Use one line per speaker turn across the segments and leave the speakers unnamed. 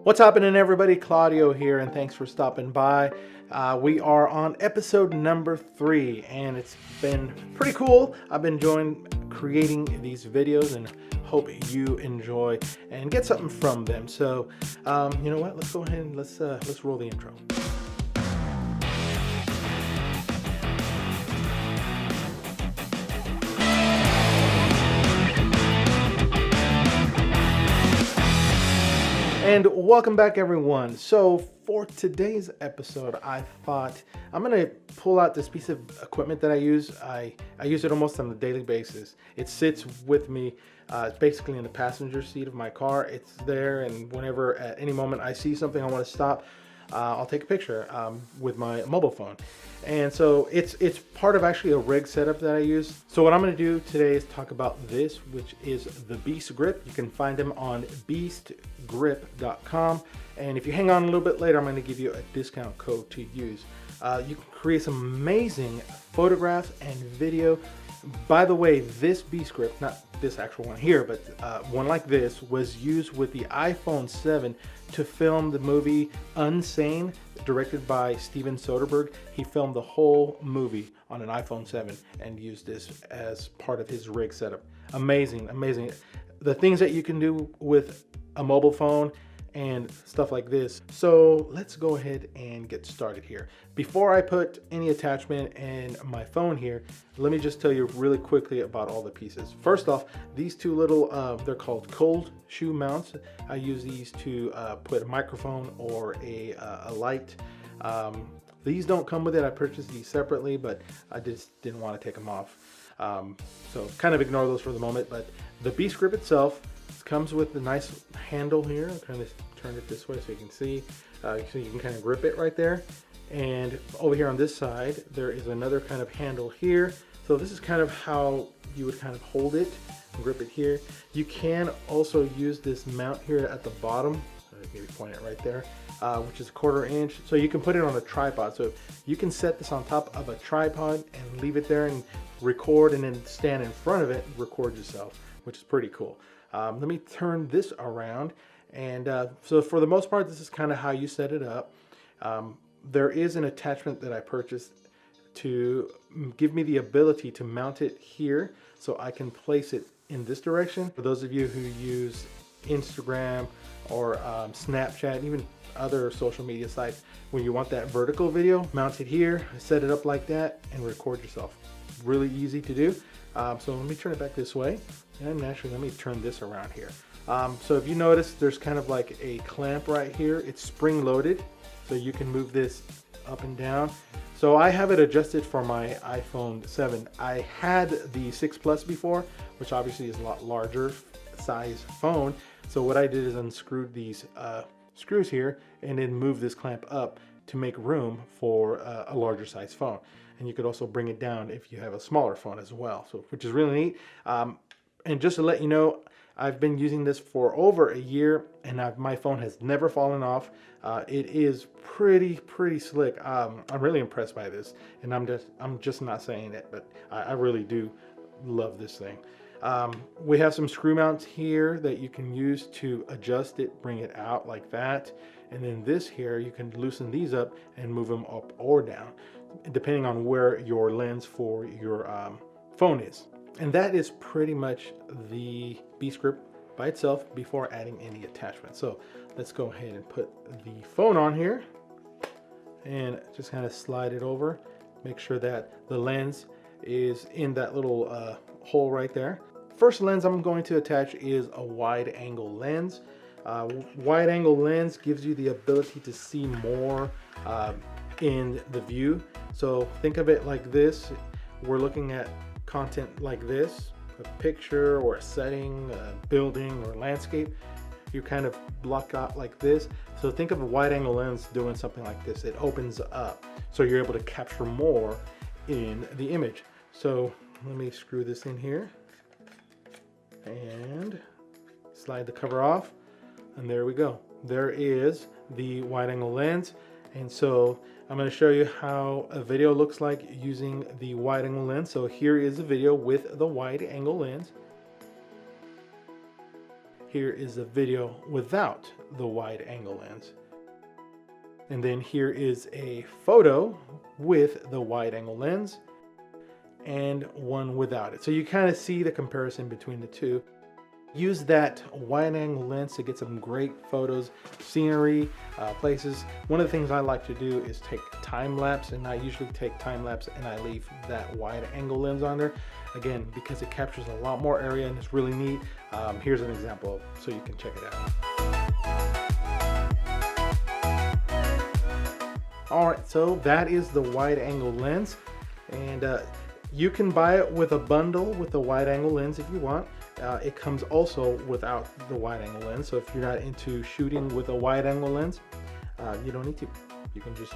What's happening, everybody? Claudio here, and thanks for stopping by. We are on episode number 3, and it's been pretty cool. I've been enjoying creating these videos and hope you enjoy and get something from them. So, you know what? Let's go ahead and let's roll the intro. And welcome back, everyone. So for today's episode, I thought I'm gonna pull out this piece of equipment that I use. I use it almost on a daily basis. It sits with me. It's basically in the passenger seat of my car. It's there, and whenever at any moment I see something I want to stop, I'll take a picture with my mobile phone. And so it's part of actually a rig setup that I use. So what I'm going to do today is talk about this, which is the Beastgrip. You can find them on beastgrip.com. And if you hang on a little bit later, I'm going to give you a discount code to use. You can create some amazing photographs and video. By the way, this Beastgrip, not this actual one here, but one like this, was used with the iPhone 7 to film the movie Unsane, directed by Steven Soderbergh. He filmed the whole movie on an iPhone 7 and used this as part of his rig setup. Amazing, amazing. The things that you can do with a mobile phone and stuff like this. So let's go ahead and get started here. Before I put any attachment in my phone here, let me just tell you really quickly about all the pieces. First off, these two little, they're called cold shoe mounts. I use these to put a microphone or a light. These don't come with it. I purchased these separately, but I just didn't want to take them off. So kind of ignore those for the moment, but the Beastgrip itself comes with the nice handle here. I'll kind of turn it this way so you can see. So you can kind of grip it right there. And over here on this side, there is another kind of handle here. So this is kind of how you would kind of hold it and grip it here. You can also use this mount here at the bottom. Maybe point it right there, which is 1/4 inch. So you can put it on a tripod. So you can set this on top of a tripod and leave it there and record, and then stand in front of it and record yourself, which is pretty cool. Let me turn this around. And so for the most part, this is kind of how you set it up. There is an attachment that I purchased to give me the ability to mount it here so I can place it in this direction. For those of you who use Instagram or Snapchat, even other social media sites, when you want that vertical video, mount it here, set it up like that, and record yourself. Really easy to do. So let me turn it back this way, and actually let me turn this around here. So if you notice, there's kind of like a clamp right here. It's spring loaded, so you can move this up and down. So I have it adjusted for my iPhone 7. I had the 6 Plus before, which obviously is a lot larger size phone. So what I did is unscrewed these screws here and then move this clamp up to make room for a larger size phone. And you could also bring it down if you have a smaller phone as well, so which is really neat. And just to let you know, I've been using this for over a year, and my phone has never fallen off. It is pretty slick. I'm really impressed by this, and I'm just not saying it, but I really do love this thing. We have some screw mounts here that you can use to adjust it, bring it out like that. And then this here, you can loosen these up and move them up or down, depending on where your lens for your phone is. And that is pretty much the Beastgrip by itself before adding any attachment. So let's go ahead and put the phone on here and just kind of slide it over. Make sure that the lens is in that little hole right there. First lens I'm going to attach is a wide angle lens. Wide angle lens gives you the ability to see more in the view. So think of it like this. We're looking at content like this, a picture or a setting, a building or landscape. You kind of block out like this. So think of a wide angle lens doing something like this. It opens up so you're able to capture more in the image. So let me screw this in here and slide the cover off, and there we go. There is the wide angle lens. And so I'm going to show you how a video looks like using the wide angle lens. So here is a video with the wide angle lens. here is a video without the wide angle lens. And then here is a photo with the wide angle lens and one without it. So you kind of see the comparison between the two. Use that wide angle lens to get some great photos, scenery, places. One of the things I like to do is take time lapse, and I usually take time lapse and I leave that wide angle lens on there. Again, because it captures a lot more area and it's really neat. Here's an example so you can check it out. All right, so that is the wide angle lens, and you can buy it with a bundle with the wide angle lens if you want. It comes also without the wide angle lens, so if you're not into shooting with a wide angle lens, you don't need to. You can just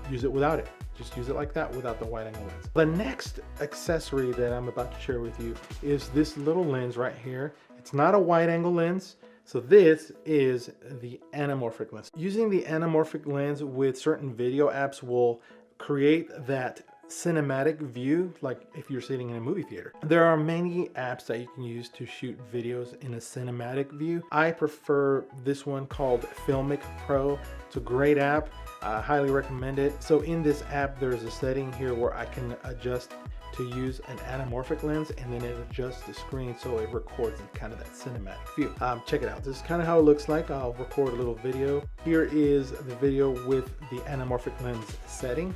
use it without it. Just use it like that without the wide angle lens. The next accessory that I'm about to share with you is this little lens right here. It's not a wide angle lens. So this is the anamorphic lens. Using the anamorphic lens with certain video apps will create that cinematic view, like if you're sitting in a movie theater. There are many apps that you can use to shoot videos in a cinematic view. I prefer this one called Filmic Pro. It's a great app. I highly recommend it. So in this app, there's a setting here where I can adjust to use an anamorphic lens, and then it adjusts the screen so it records kind of that cinematic view. Check it out. This is kind of how it looks like. I'll record a little video. Here is the video with the anamorphic lens setting.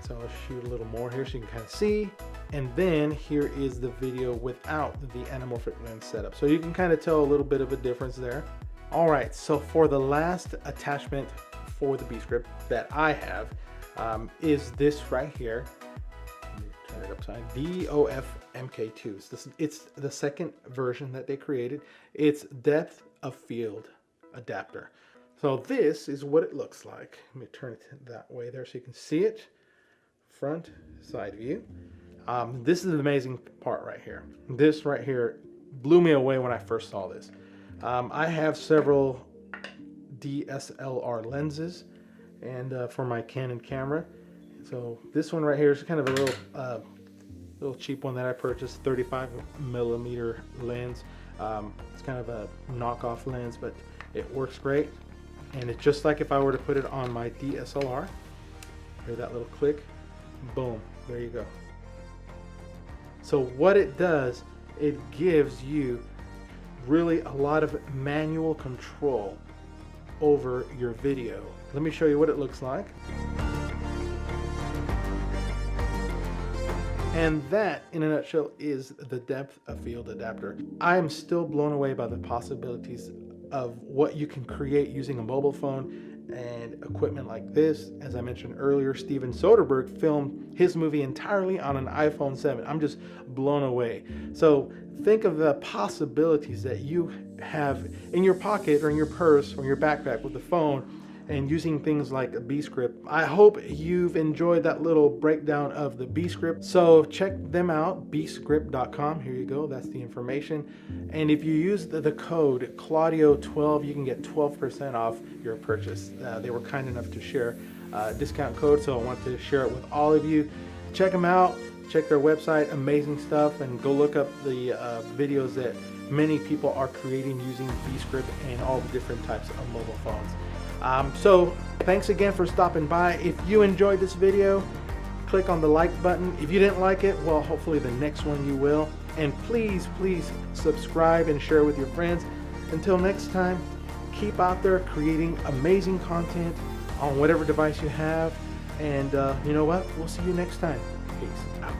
So I'll shoot a little more here so you can kind of see. And then here is the video without the anamorphic lens setup. So you can kind of tell a little bit of a difference there. All right, so for the last attachment for the Beastgrip that I have is this right here. Let me turn it upside. DOF MK2. It's the second version that they created. It's depth of field adapter. So this is what it looks like. Let me turn it that way there so you can see it. Front side view. This is the amazing part right here. This right here blew me away when I first saw this. I have several DSLR lenses and for my Canon camera. So this one right here is kind of a little cheap one that I purchased, 35mm lens. It's kind of a knockoff lens, but it works great. And it's just like if I were to put it on my DSLR. Hear that little click? Boom, there you go. So what it does, it gives you really a lot of manual control over your video. Let me show you what it looks like. And that, in a nutshell, is the depth of field adapter. I am still blown away by the possibilities of what you can create using a mobile phone and equipment like this. As I mentioned earlier, Steven Soderbergh filmed his movie entirely on an iPhone 7. I'm just blown away. So think of the possibilities that you have in your pocket or in your purse or your backpack with the phone and using things like a Beastgrip. I hope you've enjoyed that little breakdown of the Beastgrip. So check them out, beastgrip.com. Here you go, that's the information. And if you use the code Claudio12, you can get 12% off your purchase. They were kind enough to share a discount code, so I want to share it with all of you. Check them out, check their website, amazing stuff, and go look up the videos that many people are creating using Beastgrip and all the different types of mobile phones. So thanks again for stopping by. If you enjoyed this video, click on the like button. If you didn't like it, well, hopefully the next one you will. And please subscribe and share with your friends. Until next time, keep out there creating amazing content on whatever device you have. And you know what? We'll see you next time. Peace out.